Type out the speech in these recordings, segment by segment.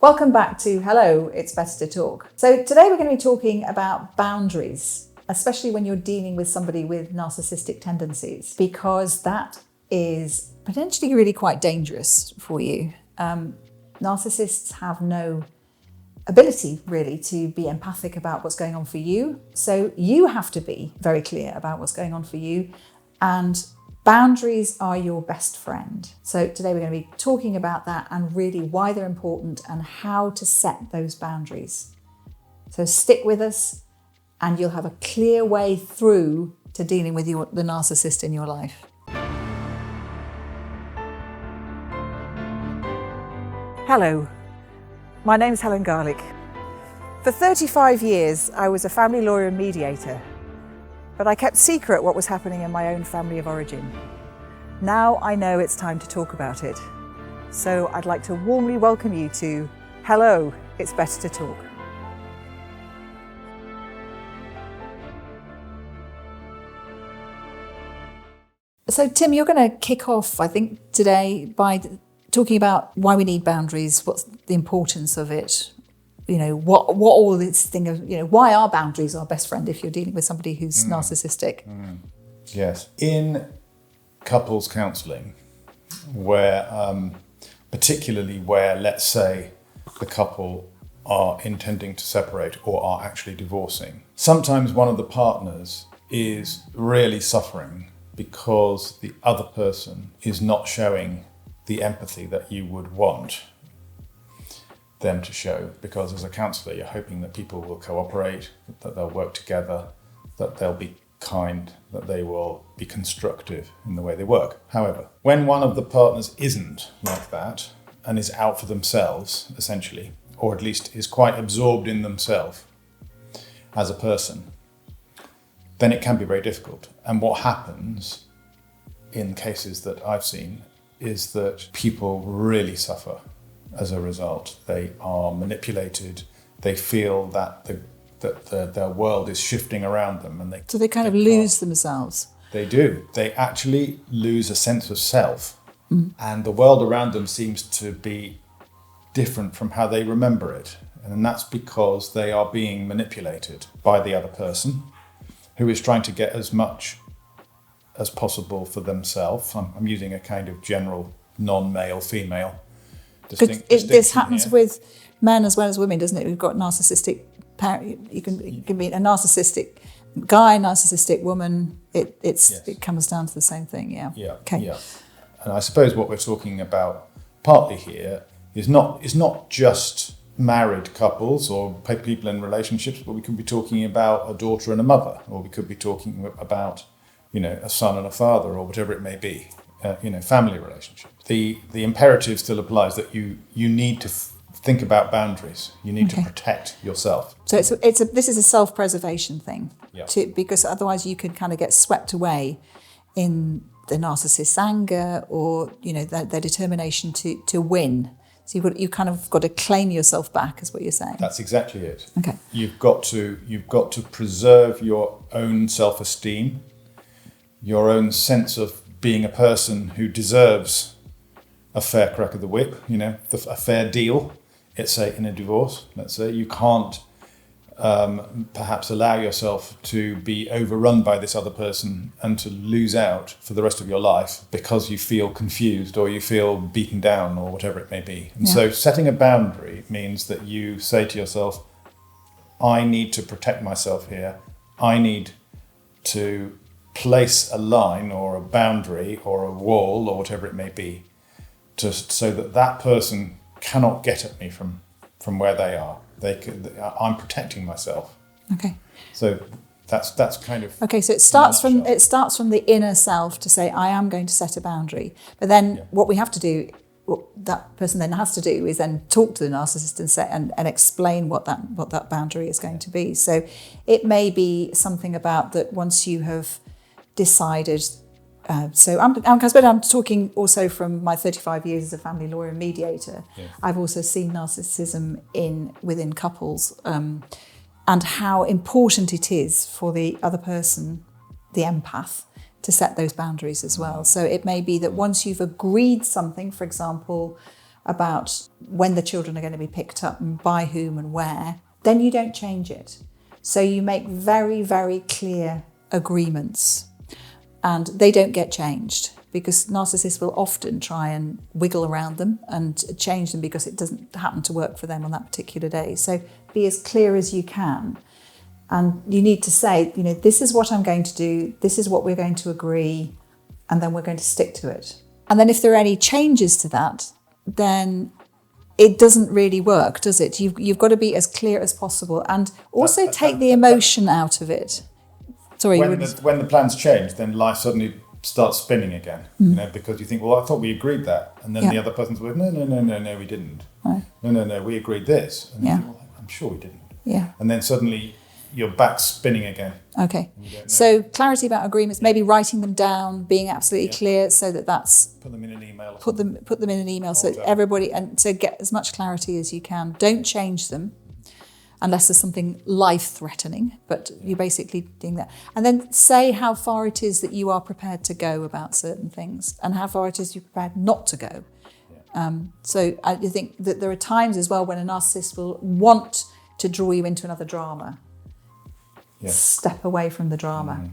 Welcome back to Hello, It's Better to Talk. So today we're going to be talking about boundaries, especially when you're dealing with somebody with narcissistic tendencies, because that is potentially really quite dangerous for you. Narcissists have no ability really to be empathic about what's going on for you. So you have to be very clear about what's going on for you, and boundaries are your best friend. So today we're going to be talking about that and really why they're important and how to set those boundaries. So stick with us and you'll have a clear way through to dealing with the narcissist in your life. Hello, my name's Helen Garlick. For 35 years, I was a family lawyer and mediator, but I kept secret what was happening in my own family of origin. Now I know it's time to talk about it. So I'd like to warmly welcome you to Hello, It's Better to Talk. So Tim, you're going to kick off, I think, today by talking about why we need boundaries, what's the importance of it, what all this thing of, why are boundaries our best friend if you're dealing with somebody who's narcissistic? Yes. In couples counselling, where particularly where, let's say, the couple are intending to separate or are actually divorcing, sometimes one of the partners is really suffering because the other person is not showing the empathy that you would want them to show, because as a counsellor you're hoping that people will cooperate, that they'll work together, that they'll be kind, that they will be constructive in the way they work. However, when one of the partners isn't like that and is out for themselves, essentially, or at least is quite absorbed in themselves as a person, then it can be very difficult. And what happens in cases that I've seen is that people really suffer as a result. They are manipulated. They feel that their world is shifting around them, and they kind of lose themselves. They do. They actually lose a sense of self, and the world around them seems to be different from how they remember it, and that's because they are being manipulated by the other person, who is trying to get as much as possible for themselves. I'm using a kind of general non-male, female distinction. This happens here with men as well as women, doesn't it? We've got narcissistic. You can be a narcissistic guy, narcissistic woman. It comes down to the same thing. Yeah. Okay. Yeah. And I suppose what we're talking about partly here is not just married couples or people in relationships, but we could be talking about a daughter and a mother, or we could be talking about a son and a father, or whatever it may be. Family relationships. The imperative still applies that you need to think about boundaries. You need to protect yourself. So this is a self-preservation thing, because otherwise you can kind of get swept away in the narcissist's anger or their determination to win. So you kind of got to claim yourself back, is what you're saying. That's exactly it. Okay. You've got to preserve your own self-esteem, your own sense of being a person who deserves a fair crack of the whip, a fair deal. Let's say in a divorce, you can't perhaps allow yourself to be overrun by this other person and to lose out for the rest of your life because you feel confused or you feel beaten down or whatever it may be. And so setting a boundary means that you say to yourself, I need to protect myself here. I need to place a line or a boundary or a wall or whatever it may be so that person cannot get at me from where they are. I'm protecting myself. Okay. So that's kind of okay. So it starts from the inner self to say I am going to set a boundary. But then what we have to do, what that person then has to do, is then talk to the narcissist and say and explain what that boundary is going to be. So it may be something about that once you have decided. So I'm talking also from my 35 years as a family lawyer and mediator. Yeah. I've also seen narcissism within couples and how important it is for the other person, the empath, to set those boundaries as well. So it may be that once you've agreed something, for example, about when the children are going to be picked up and by whom and where, then you don't change it. So you make very, very clear agreements and they don't get changed, because narcissists will often try and wiggle around them and change them because it doesn't happen to work for them on that particular day. So be as clear as you can. And you need to say, this is what I'm going to do, this is what we're going to agree, and then we're going to stick to it. And then if there are any changes to that, then it doesn't really work, does it? You've got to be as clear as possible and also take the emotion out of it. Sorry. When the plans change, then life suddenly starts spinning again, because you think, well, I thought we agreed that. And then the other person's like, no, we didn't. Right. No, we agreed this. And you think, well, I'm sure we didn't. Yeah. And then suddenly you're back spinning again. Okay. So clarity about agreements, maybe writing them down, being absolutely clear so that's... Put them in an email. Put them in an email so everybody, and to get as much clarity as you can. Don't change them unless there's something life-threatening, but you're basically doing that. And then say how far it is that you are prepared to go about certain things and how far it is you're prepared not to go. So I think that there are times as well when a narcissist will want to draw you into another drama. Step away from the drama.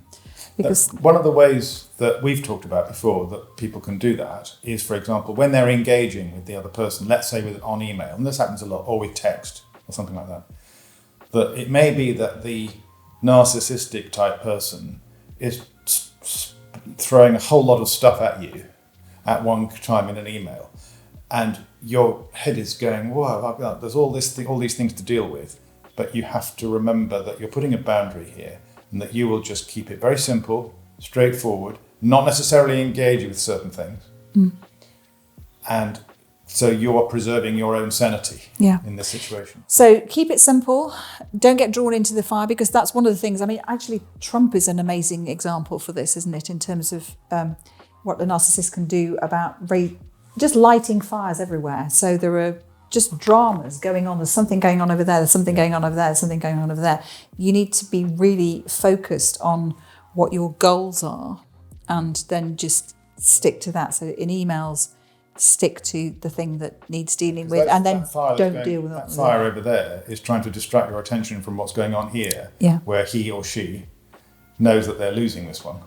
Because one of the ways that we've talked about before that people can do that is, for example, when they're engaging with the other person, let's say on email, and this happens a lot, or with text or something like that, that it may be that the narcissistic type person is throwing a whole lot of stuff at you at one time in an email, and your head is going, wow, there's all these things to deal with. But you have to remember that you're putting a boundary here and that you will just keep it very simple, straightforward, not necessarily engage with certain things. And so you are preserving your own sanity in this situation. So keep it simple. Don't get drawn into the fire, because that's one of the things. I mean, actually, Trump is an amazing example for this, isn't it, in terms of what the narcissist can do about just lighting fires everywhere. So there are just dramas going on. There's something going on over there. There's something going on over there. There's something going on over there. You need to be really focused on what your goals are and then just stick to that. So in emails, stick to the thing that needs dealing with, and then don't deal with that. That fire over there is trying to distract your attention from what's going on here, where he or she knows that they're losing this one.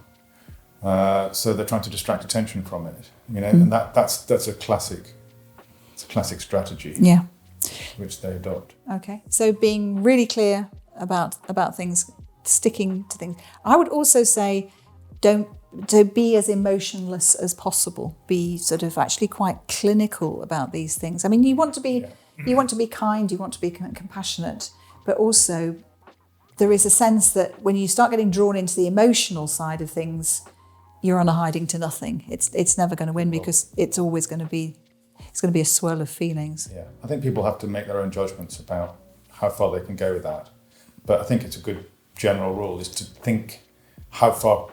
So they're trying to distract attention from it, and that's a classic. It's a classic strategy, which they adopt. Okay, so being really clear about things, sticking to things. I would also say, don't be as emotionless as possible. Be sort of actually quite clinical about these things. I mean, you want to be kind, you want to be compassionate, but also there is a sense that when you start getting drawn into the emotional side of things, you're on a hiding to nothing. It's never going to win, because it's always going to be. It's going to be a swirl of feelings. Yeah, I think people have to make their own judgments about how far they can go with that. But I think it's a good general rule is to think, how far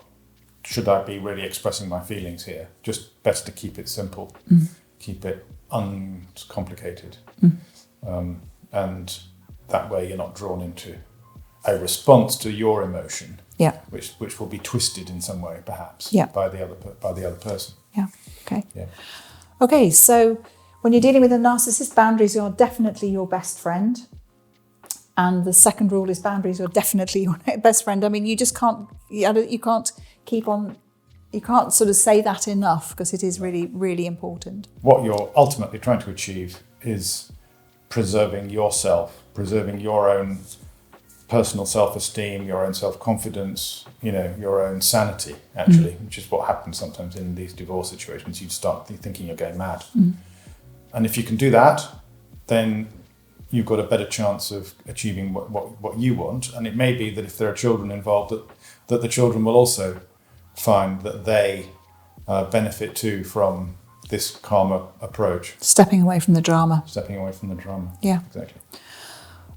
should I be really expressing my feelings here? Just best to keep it simple, keep it uncomplicated. And that way you're not drawn into a response to your emotion, which will be twisted in some way, perhaps, by the other person. Yeah, okay. Yeah. Okay, so when you're dealing with a narcissist, boundaries are definitely your best friend. And the second rule is boundaries are definitely your best friend. I mean, you just can't sort of say that enough, because it is really, really important. What you're ultimately trying to achieve is preserving yourself, preserving your own personal self-esteem, your own self-confidence, your own sanity, actually, which is what happens sometimes in these divorce situations. You start thinking you're going mad. And if you can do that, then you've got a better chance of achieving what you want. And it may be that if there are children involved, that the children will also find that they benefit too from this calmer approach. Stepping away from the drama. Yeah. Exactly.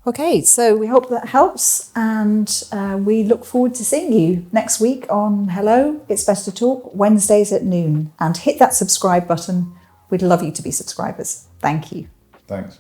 Okay, so we hope that helps, and we look forward to seeing you next week on Hello, It's Best to Talk, Wednesdays at noon. And hit that subscribe button. We'd love you to be subscribers. Thank you. Thanks.